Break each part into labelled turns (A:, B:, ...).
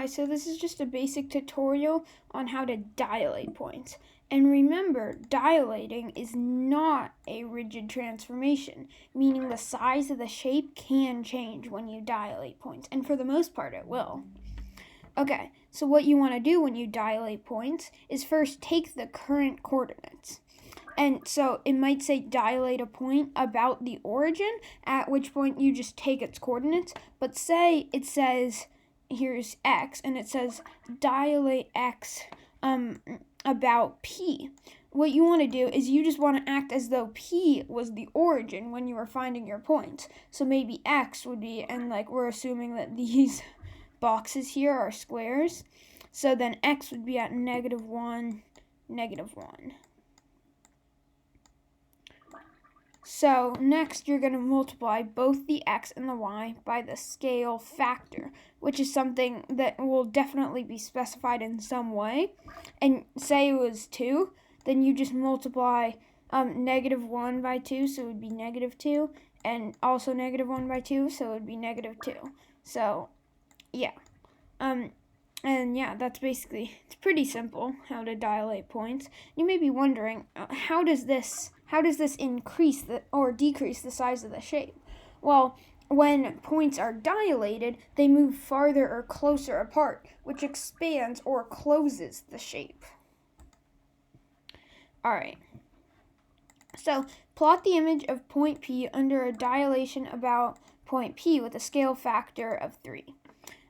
A: guys, so this is just a basic tutorial on how to dilate points. And remember, dilating is not a rigid transformation, meaning the size of the shape can change when you dilate points, and for the most part it will. Okay, so what you want to do when you dilate points is first take the current coordinates. And so it might say dilate a point about the origin, at which point you just take its coordinates. But say it says, here's x, and it says dilate x about p. What you want to do is you just want to act as though p was the origin when you were finding your points. So maybe x would be, and like we're assuming that these boxes here are squares. So then x would be at -1, -1. So next you're going to multiply both the x and the y by the scale factor, which is something that will definitely be specified in some way. And say it was 2, then you just multiply -1 by 2, so it would be -2, and also -1 by 2, so it would be -2. So yeah. And yeah, that's basically, it's pretty simple how to dilate points. You may be wondering, how does this increase or decrease the size of the shape? Well, when points are dilated, they move farther or closer apart, which expands or closes the shape. Alright, so plot the image of point P under a dilation about point P with a scale factor of 3.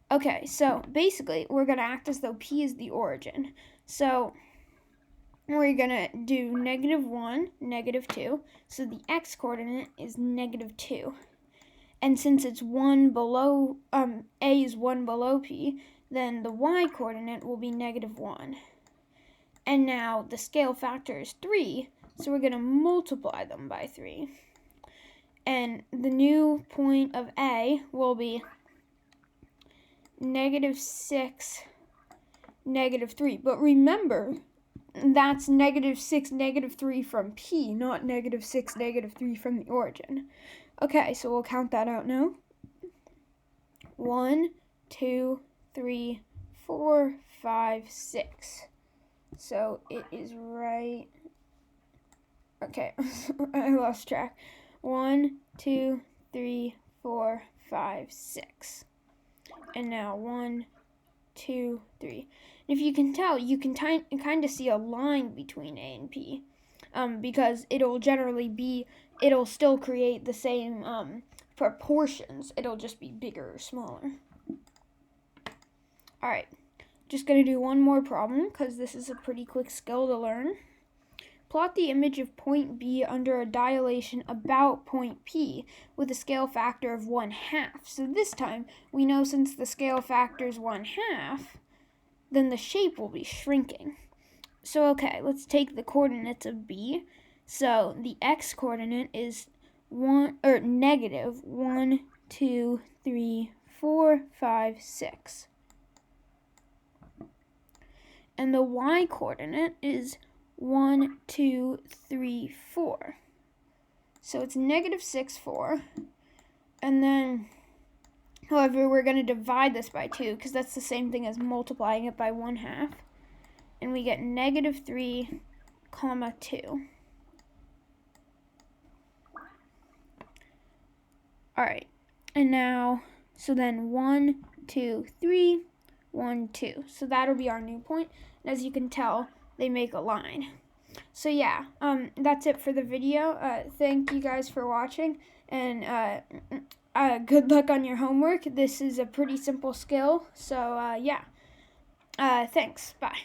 A: Okay, so basically, we're going to act as though P is the origin. So we're going to do -1, -2. So the x-coordinate is -2. And since it's 1 below, A is 1 below P, then the y-coordinate will be -1. And now the scale factor is 3, so we're going to multiply them by 3. And the new point of A will be -6, -3. But remember, that's -6, -3 from P, not -6, -3 from the origin. Okay, so we'll count that out now. 1, 2, 3, 4, 5, 6. So it is right. Okay, I lost track. 1, 2, 3, 4, 5, 6. And now 1, 2, 3. And if you can tell, you can kind of see a line between A and P, because it'll still create the same proportions. It'll just be bigger or smaller. All right, just gonna do one more problem because this is a pretty quick skill to learn. Plot the image of point B under a dilation about point P with a scale factor of 1/2. So this time, we know since the scale factor is 1/2, then the shape will be shrinking. So okay, let's take the coordinates of B. So the x-coordinate is -1, 2, 3, 4, 5, 6. And the y-coordinate is 1, 2, 3, 4. So it's -6, 4. And then, however, we're going to divide this by 2 because that's the same thing as multiplying it by 1/2. And we get -3, 2. Alright, and now, so then 1, 2, 3, 1, 2. So that'll be our new point. And as you can tell, they make a line. So yeah, that's it for the video. Thank you guys for watching, and good luck on your homework. This is a pretty simple skill, so yeah. Thanks, bye.